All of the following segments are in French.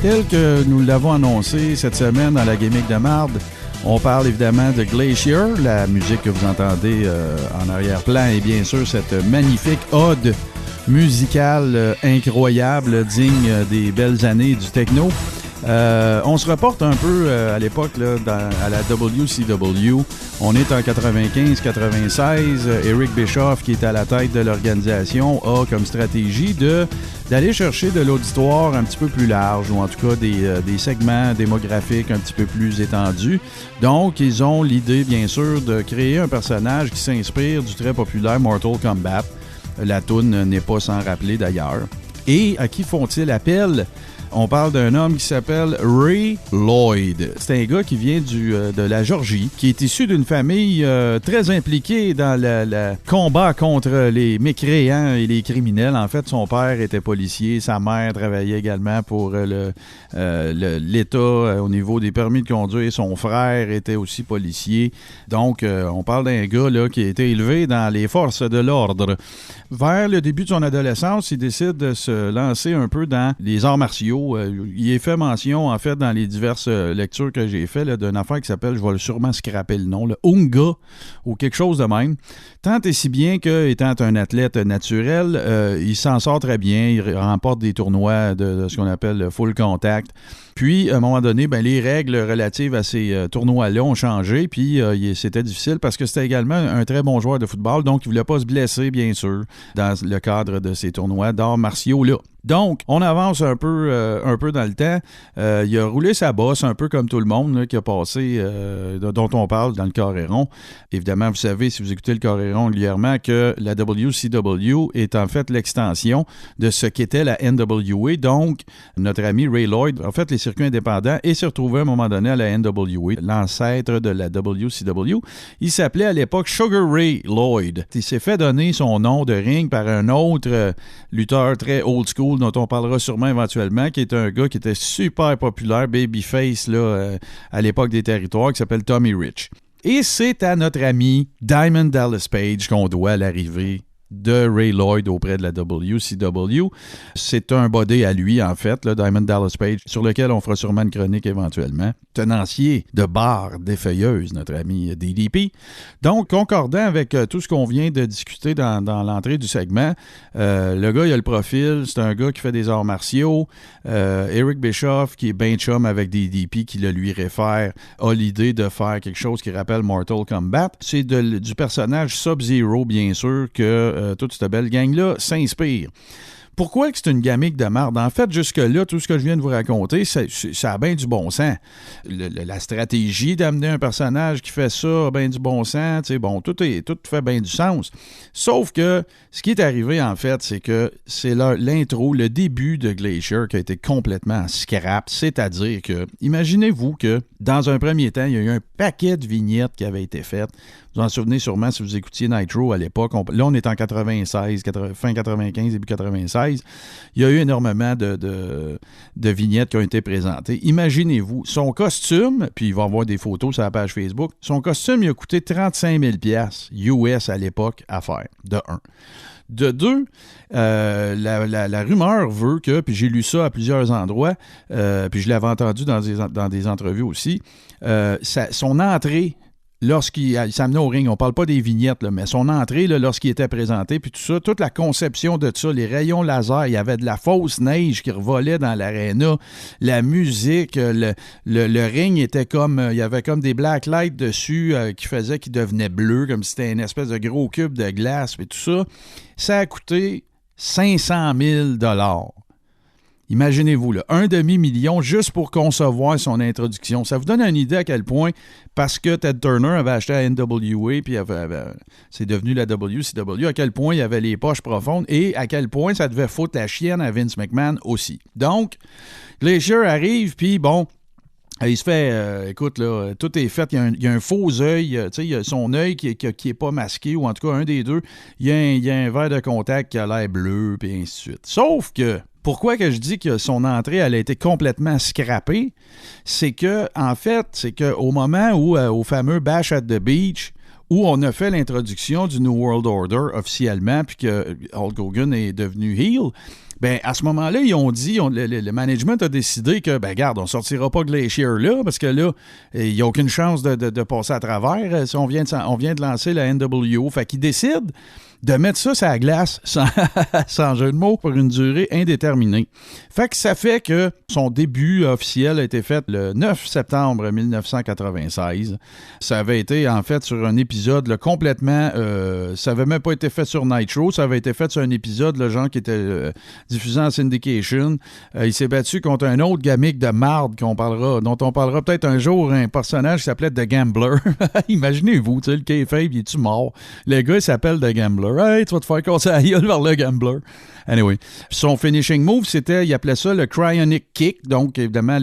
tel que nous l'avons annoncé cette semaine dans la gimmick de marde, on parle évidemment de Glacier, la musique que vous entendez en arrière-plan, et bien sûr cette magnifique ode musicale incroyable, digne des belles années du techno. On se reporte un peu à l'époque là, à la WCW. On est en 95-96. Eric Bischoff, qui est à la tête de l'organisation, a comme stratégie d'aller chercher de l'auditoire un petit peu plus large, ou en tout cas des segments démographiques un petit peu plus étendus. Donc, ils ont l'idée, bien sûr, de créer un personnage qui s'inspire du très populaire Mortal Kombat. La toune n'est pas sans rappeler d'ailleurs. Et à qui font-ils appel? On parle d'un homme qui s'appelle Ray Lloyd. C'est un gars qui vient de la Géorgie, qui est issu d'une famille très impliquée dans le combat contre les mécréants et les criminels. En fait, son père était policier, sa mère travaillait également pour l'État au niveau des permis de conduire. Son frère était aussi policier. Donc, on parle d'un gars là, qui a été élevé dans les forces de l'ordre. Vers le début de son adolescence, il décide de se lancer un peu dans les arts martiaux. Il est fait mention, en fait, dans les diverses lectures que j'ai faites, d'une affaire qui s'appelle, je vais sûrement scraper le nom, le Unga, ou quelque chose de même. Tant et si bien qu'étant un athlète naturel, il s'en sort très bien, il remporte des tournois de ce qu'on appelle le full contact. Puis, à un moment donné, les règles relatives à ces tournois-là ont changé, puis c'était difficile parce que c'était également un très bon joueur de football, donc il ne voulait pas se blesser, bien sûr, dans le cadre de ces tournois d'arts martiaux-là. Donc, on avance un peu dans le temps. Il a roulé sa bosse, un peu comme tout le monde là, qui a passé, dont on parle dans le Coréron. Évidemment, vous savez, si vous écoutez le Coréron régulièrement, que la WCW est en fait l'extension de ce qu'était la NWA. Donc, notre ami Ray Lloyd a fait les circuits indépendants et s'est retrouvé à un moment donné à la NWA, l'ancêtre de la WCW. Il s'appelait à l'époque Sugar Ray Lloyd. Il s'est fait donner son nom de ring par un autre lutteur très old school dont on parlera sûrement éventuellement, qui est un gars qui était super populaire, babyface là, à l'époque des territoires, qui s'appelle Tommy Rich. Et c'est à notre ami Diamond Dallas Page qu'on doit l'arrivée de Ray Lloyd auprès de la WCW. C'est un body à lui, en fait, là, Diamond Dallas Page, sur lequel on fera sûrement une chronique éventuellement. Tenancier de barre défeuilleuse, notre ami DDP. Donc, concordant avec tout ce qu'on vient de discuter dans l'entrée du segment, le gars, il a le profil, c'est un gars qui fait des arts martiaux. Eric Bischoff, qui est ben chum avec DDP, qui le lui réfère, a l'idée de faire quelque chose qui rappelle Mortal Kombat. C'est du personnage Sub-Zero, bien sûr, que toute cette belle gang-là s'inspire. Pourquoi que c'est une gimmick de marde? En fait, jusque-là, tout ce que je viens de vous raconter, ça a bien du bon sens. La stratégie d'amener un personnage qui fait ça a bien du bon sens. Bon, tout fait bien du sens. Sauf que ce qui est arrivé, en fait, c'est que c'est l'intro, le début de Glacier qui a été complètement scrap. C'est-à-dire que, imaginez-vous que, dans un premier temps, il y a eu un paquet de vignettes qui avaient été faites. Vous en souvenez sûrement si vous écoutiez Nitro à l'époque. Là, on est en 96, fin 95, début 96. Il y a eu énormément de vignettes qui ont été présentées. Imaginez-vous, son costume, puis il va y avoir des photos sur la page Facebook, son costume, il a coûté 35 000 $ US à l'époque à faire, de 1. De 2, la rumeur veut que, puis j'ai lu ça à plusieurs endroits, puis je l'avais entendu dans des entrevues aussi, son entrée, lorsqu'il s'amenait au ring, on parle pas des vignettes, là, mais son entrée, là, lorsqu'il était présenté, puis tout ça, toute la conception de ça, les rayons laser, il y avait de la fausse neige qui revolait dans l'aréna, la musique, le ring était comme, il y avait comme des black lights dessus qui faisaient qu'il devenait bleu, comme si c'était une espèce de gros cube de glace, et tout ça. Ça a coûté 500 000 $. Imaginez-vous, là, 1,5 million juste pour concevoir son introduction. Ça vous donne une idée à quel point, parce que Ted Turner avait acheté la NWA, puis c'est devenu la WCW, à quel point il avait les poches profondes et à quel point ça devait foutre la chienne à Vince McMahon aussi. Donc, Glacier arrive, puis bon, il se fait, écoute, là, tout est fait. Il y a un faux œil, tu sais, il y a son œil qui est pas masqué, ou en tout cas un des deux. Il y a un verre de contact qui a l'air bleu, puis ainsi de suite. Sauf que, pourquoi que je dis que son entrée, elle a été complètement scrappée? C'est que, en fait, c'est qu'au moment où, au fameux Bash at the Beach, où on a fait l'introduction du New World Order officiellement, puis que Hulk Hogan est devenu heel, Ben, à ce moment-là, ils ont dit, le management a décidé que, ben, regarde, on sortira pas Glacier là, parce que là, il n'y a aucune chance de passer à travers. Si on vient de lancer la NWO. Fait qu'ils décident de mettre ça sur la glace, sans jeu de mots, pour une durée indéterminée. Fait que ça fait que son début officiel a été fait le 9 septembre 1996. Ça avait été, en fait, sur un épisode là, complètement... ça avait même pas été fait sur Nitro, ça avait été fait sur un épisode, le genre qui était diffusé en syndication. Il s'est battu contre un autre gamique de marde dont on parlera peut-être un jour, un personnage qui s'appelait The Gambler. Imaginez-vous, tu sais, le kayfabe, il est-tu mort? Le gars, il s'appelle The Gambler. Hey, tu vas te faire casser la gueule vers le Gambler. Anyway. Son finishing move, il appelait ça le Cryonic Kick, donc évidemment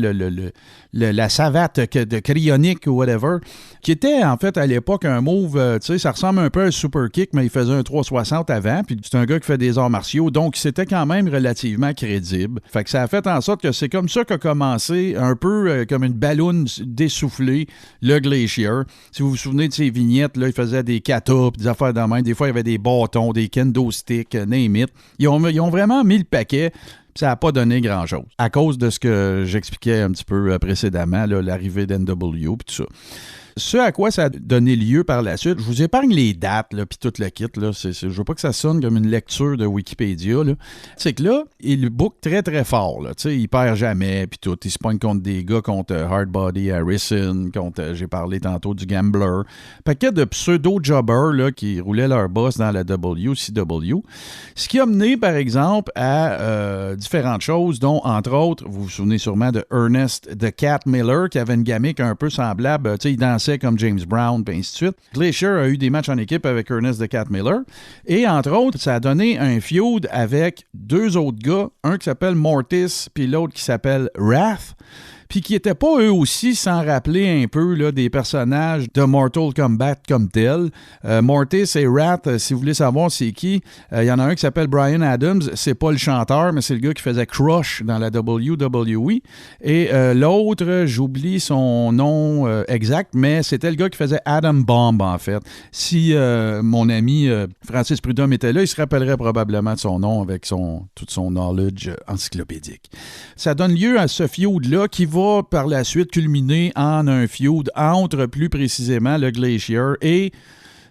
la savate de cryonique ou whatever, qui était en fait à l'époque un move, tu sais, ça ressemble un peu à un super kick, mais il faisait un 360 avant, puis c'est un gars qui fait des arts martiaux, donc c'était quand même relativement crédible. Fait que ça a fait en sorte que c'est comme ça qu'a commencé, un peu comme une balloune dessoufflée, le Glacier. Si vous vous souvenez de ces vignettes, là, il faisait des katas, des affaires de main, des fois il y avait des bâtons, des kendo sticks, name it. Ils ont vraiment mis le paquet. Ça n'a pas donné grand-chose. À cause de ce que j'expliquais un petit peu précédemment, là, l'arrivée d'NWO et tout ça. Ce à quoi ça a donné lieu par la suite, je vous épargne les dates puis tout le kit. Là, je veux pas que ça sonne comme une lecture de Wikipédia. Là. C'est que là, il book très très fort. Là, il perd jamais puis tout. Il se pogne contre des gars, contre Hardbody Harrison, contre, j'ai parlé tantôt du Gambler. Paquet de pseudo-jobbers là, qui roulaient leur boss dans la WCW. Ce qui a mené, par exemple, à différentes choses, dont, entre autres, vous vous souvenez sûrement de Ernest the Cat Miller, qui avait une gimmick un peu semblable. Il dansait comme James Brown, et ainsi de suite. Glacier a eu des matchs en équipe avec Ernest the Cat Miller. Et entre autres, ça a donné un feud avec deux autres gars, un qui s'appelle Mortis, puis l'autre qui s'appelle Wrath. Puis qui n'étaient pas eux aussi, sans rappeler un peu là, des personnages de Mortal Kombat comme tel. Mortis et Wrath, si vous voulez savoir c'est qui, il y en a un qui s'appelle Bryan Adams, c'est pas le chanteur, mais c'est le gars qui faisait Crush dans la WWE. Et l'autre, j'oublie son nom exact, mais c'était le gars qui faisait Adam Bomb, en fait. Si mon ami Francis Prudhomme était là, il se rappellerait probablement de son nom avec tout son knowledge encyclopédique. Ça donne lieu à ce feud-là qui va par la suite culminer en un feud entre plus précisément le Glacier et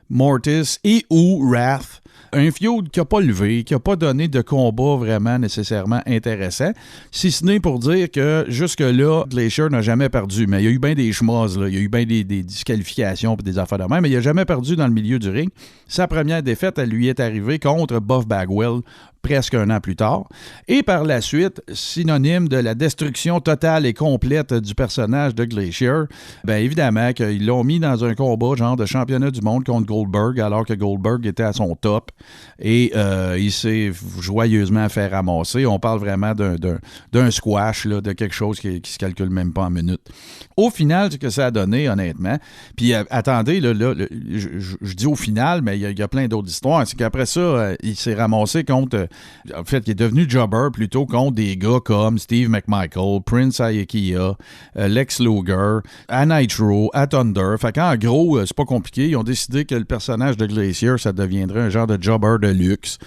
Mortis et ou Wrath. Un feud qui n'a pas levé, qui n'a pas donné de combat vraiment nécessairement intéressant, si ce n'est pour dire que jusque-là, Glacier n'a jamais perdu. Mais il y a eu bien des schmozes, il y a eu bien des disqualifications et des affaires de même, mais il n'a jamais perdu dans le milieu du ring. Sa première défaite, elle lui est arrivée contre Buff Bagwell, presque un an plus tard. Et par la suite, synonyme de la destruction totale et complète du personnage de Glacier, bien évidemment qu'ils l'ont mis dans un combat genre de championnat du monde contre Goldberg, alors que Goldberg était à son top. Et il s'est joyeusement fait ramasser. On parle vraiment d'un squash, là, de quelque chose qui se calcule même pas en minutes. Au final, ce que ça a donné, honnêtement, puis attendez, je dis au final, mais il y a plein d'autres histoires, c'est qu'après ça, il s'est ramassé contre... En fait, il est devenu jobber plutôt contre des gars comme Steve McMichael, Prince Iaukea, Lex Luger, à Nitro, à Thunder. Fait qu'en gros, c'est pas compliqué. Ils ont décidé que le personnage de Glacier, ça deviendrait un genre de jobber de luxe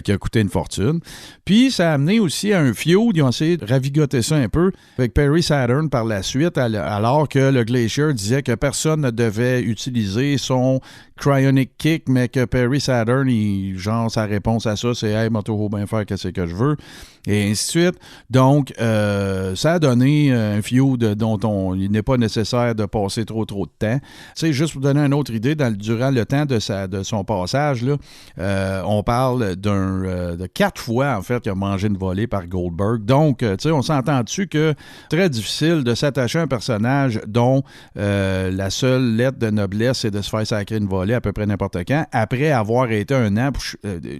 qui a coûté une fortune. Puis, ça a amené aussi à un feud. Ils ont essayé de ravigoter ça un peu avec Perry Saturn par la suite, alors que le Glacier disait que personne ne devait utiliser son Cryonic Kick, mais que Perry Saturn, genre, sa réponse à ça, c'est « Hey, moto bien faire qu'est-ce que je veux », et ainsi de suite. Donc, ça a donné un feud dont il n'est pas nécessaire de passer trop de temps. Tu sais, juste pour donner une autre idée, durant le temps de son passage, là, on parle de 4 fois, en fait, qu'il a mangé une volée par Goldberg. Donc, tu sais, on s'entend dessus que très difficile de s'attacher à un personnage dont la seule lettre de noblesse, c'est de se faire sacrer une volée à peu près n'importe quand, après avoir été un an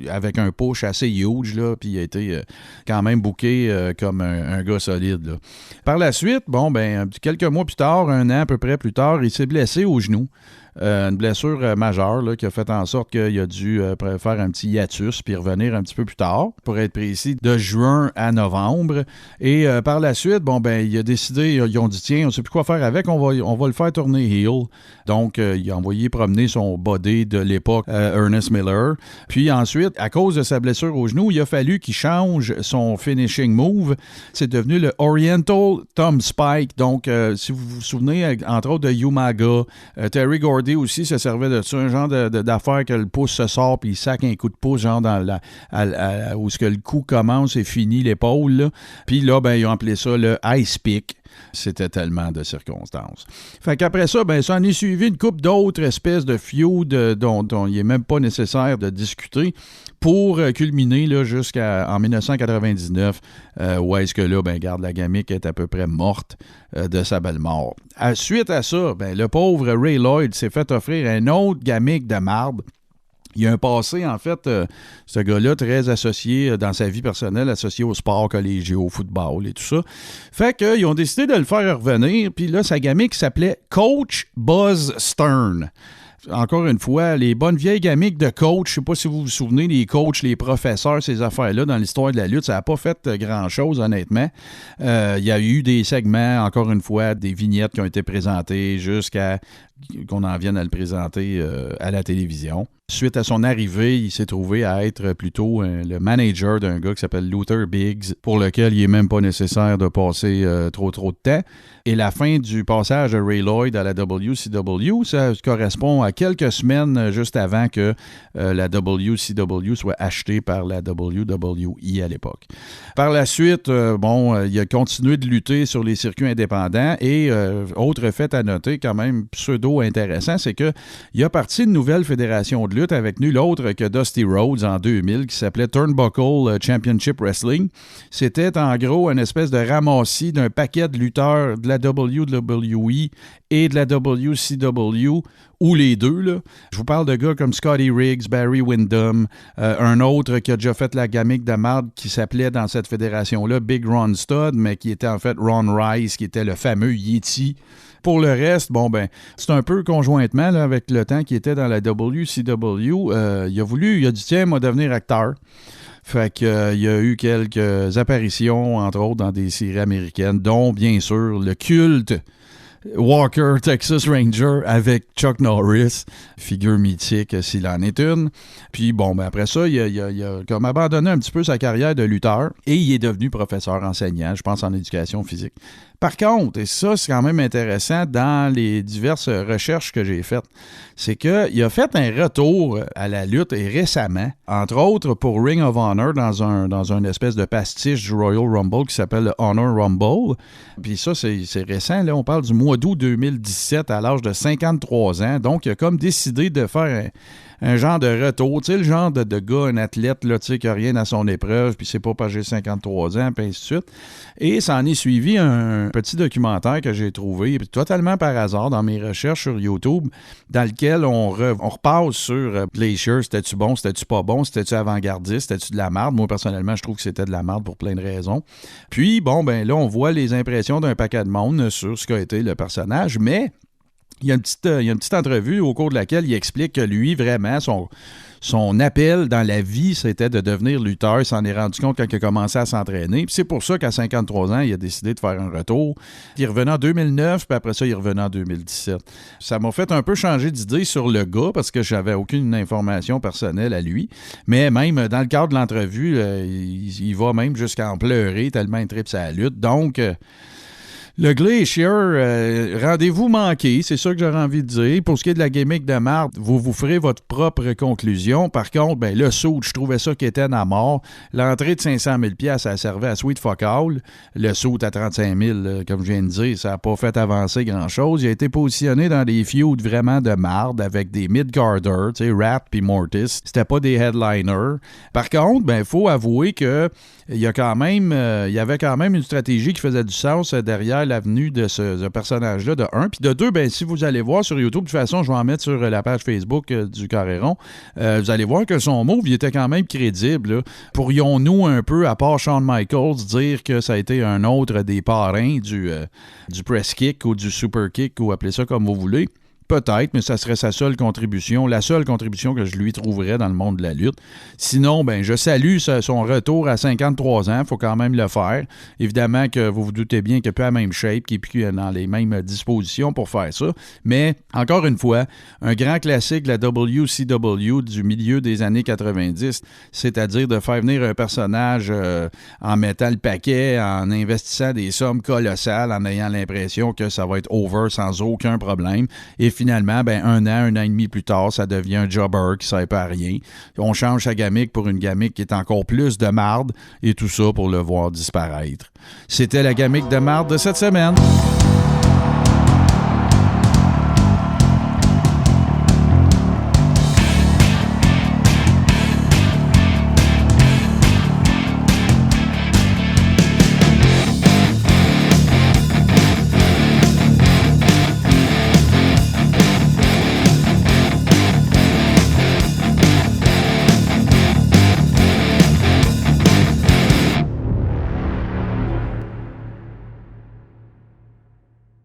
avec un push assez huge, là, puis il a été quand même booké comme un gars solide. Là. Par la suite, quelques mois plus tard, un an à peu près plus tard, il s'est blessé au genou. une blessure majeure là, qui a fait en sorte qu'il a dû faire un petit hiatus puis revenir un petit peu plus tard, pour être précis, de juin à novembre. Et par la suite, il a décidé, ils ont dit, tiens, on ne sait plus quoi faire avec, on va le faire tourner heel. Donc, il a envoyé promener son body de l'époque, Ernest Miller. Puis ensuite, à cause de sa blessure au genou, il a fallu qu'il change son finishing move. C'est devenu le Oriental Thumb Spike. Donc, si vous vous souvenez, entre autres de Umaga, Terry Gordy aussi se servait de ça, un genre d'affaire que le pouce se sort puis il sac un coup de pouce, genre dans où ce que le coup commence et finit l'épaule. Là. Puis là, ils ont appelé ça le Ice Pick. C'était tellement de circonstances. Fait qu'après ça, ça en est suivi une couple d'autres espèces de feud dont il n'est même pas nécessaire de discuter pour culminer là, jusqu'en 1999, où est-ce que là, garde, la gamique est à peu près morte de sa belle mort. Suite à ça, le pauvre Ray Lloyd s'est fait offrir un autre gamique de marde. Il a un passé, en fait, ce gars-là, très associé dans sa vie personnelle, associé au sport collégial, au football et tout ça. Fait qu'ils ont décidé de le faire revenir, puis là, sa gamique s'appelait Coach Buzz Stern. Encore une fois, les bonnes vieilles gamiques de coach, je ne sais pas si vous vous souvenez, les coachs, les professeurs, ces affaires-là, dans l'histoire de la lutte, ça n'a pas fait grand-chose, honnêtement. Il y a eu des segments, encore une fois, des vignettes qui ont été présentées jusqu'à qu'on en vienne à le présenter à la télévision. Suite à son arrivée, il s'est trouvé à être plutôt le manager d'un gars qui s'appelle Luther Biggs, pour lequel il n'est même pas nécessaire de passer trop de temps. Et la fin du passage de Ray Lloyd à la WCW, ça correspond à quelques semaines juste avant que la WCW soit achetée par la WWE à l'époque. Par la suite, il a continué de lutter sur les circuits indépendants et autre fait à noter quand même pseudo-intéressant, c'est qu'il a parti une nouvelle fédération de lutte avec nul autre que Dusty Rhodes en 2000 qui s'appelait Turnbuckle Championship Wrestling. C'était en gros une espèce de ramassis d'un paquet de lutteurs de la WWE et de la WCW, ou les deux. Là. Je vous parle de gars comme Scotty Riggs, Barry Windham, un autre qui a déjà fait la gamique de marde qui s'appelait dans cette fédération-là Big Ron Studd, mais qui était en fait Ron Rice, qui était le fameux Yeti. Pour le reste, c'est un peu conjointement là, avec le temps qu'il était dans la WCW. Il a dit, tiens, moi, devenir acteur. Fait qu'il y a eu quelques apparitions, entre autres, dans des séries américaines, dont, bien sûr, le culte Walker, Texas Ranger, avec Chuck Norris, figure mythique s'il en est une. Puis après ça, il a comme abandonné un petit peu sa carrière de lutteur et il est devenu professeur enseignant, je pense en éducation physique. Par contre, et ça c'est quand même intéressant dans les diverses recherches que j'ai faites, c'est qu'il a fait un retour à la lutte et récemment, entre autres pour Ring of Honor dans un espèce de pastiche du Royal Rumble qui s'appelle le Honor Rumble. Puis ça, c'est récent, là, on parle du mois d'août 2017 à l'âge de 53 ans. Donc, il a comme décidé de faire un genre de retour, tu sais, le genre de gars, un athlète, là, tu sais, qui n'a rien à son épreuve, puis c'est pas parce que j'ai 53 ans, puis ainsi de suite. Et ça en est suivi un petit documentaire que j'ai trouvé, totalement par hasard, dans mes recherches sur YouTube, dans lequel on repasse sur Glacier, c'était-tu bon, c'était-tu pas bon, c'était-tu avant-gardiste, c'était-tu de la marde. Moi, personnellement, je trouve que c'était de la marde pour plein de raisons. Puis, là, on voit les impressions d'un paquet de monde sur ce qu'a été le personnage, mais il y a une petite entrevue au cours de laquelle il explique que lui, vraiment, son appel dans la vie, c'était de devenir lutteur. Il s'en est rendu compte quand il a commencé à s'entraîner. Puis c'est pour ça qu'à 53 ans, il a décidé de faire un retour. Il est revenu en 2009, puis après ça, il est revenu en 2017. Ça m'a fait un peu changer d'idée sur le gars parce que j'avais aucune information personnelle à lui. Mais même dans le cadre de l'entrevue, il va même jusqu'à en pleurer tellement il tripe sa lutte. Donc, le Glacier, rendez-vous manqué, c'est ça que j'aurais envie de dire. Pour ce qui est de la gimmick de marde, vous ferez votre propre conclusion. Par contre, le suit, je trouvais ça qui était à mort. L'entrée de 500 000 $, ça servait à Sweet Fuck All. Le suit à 35 000 comme je viens de dire, ça n'a pas fait avancer grand-chose. Il a été positionné dans des feuds vraiment de marde avec des mid-garders, tu sais, Rat puis Mortis. C'était pas des headliners. Par contre, il faut avouer que il y avait quand même une stratégie qui faisait du sens derrière l'avenue de ce personnage-là, de un. Puis de deux, si vous allez voir sur YouTube, de toute façon, je vais en mettre sur la page Facebook du Carré-Rond, vous allez voir que son move, il était quand même crédible. Là. Pourrions-nous un peu, à part Shawn Michaels, dire que ça a été un autre des parrains du press kick ou du super kick, ou appelez ça comme vous voulez? Peut-être, mais ça serait sa seule contribution, la seule contribution que je lui trouverais dans le monde de la lutte. Sinon, ben je salue son retour à 53 ans, il faut quand même le faire. Évidemment que vous vous doutez bien qu'il n'est plus à la même shape, qu'il n'est plus dans les mêmes dispositions pour faire ça. Mais, encore une fois, un grand classique de la WCW du milieu des années 90, c'est-à-dire de faire venir un personnage en mettant le paquet, en investissant des sommes colossales, en ayant l'impression que ça va être over sans aucun problème. Et finalement, ben, un an et demi plus tard, ça devient un jobber qui ne sert pas à rien. On change sa gimmick pour une gimmick qui est encore plus de marde, et tout ça pour le voir disparaître. C'était la gimmick de marde de cette semaine.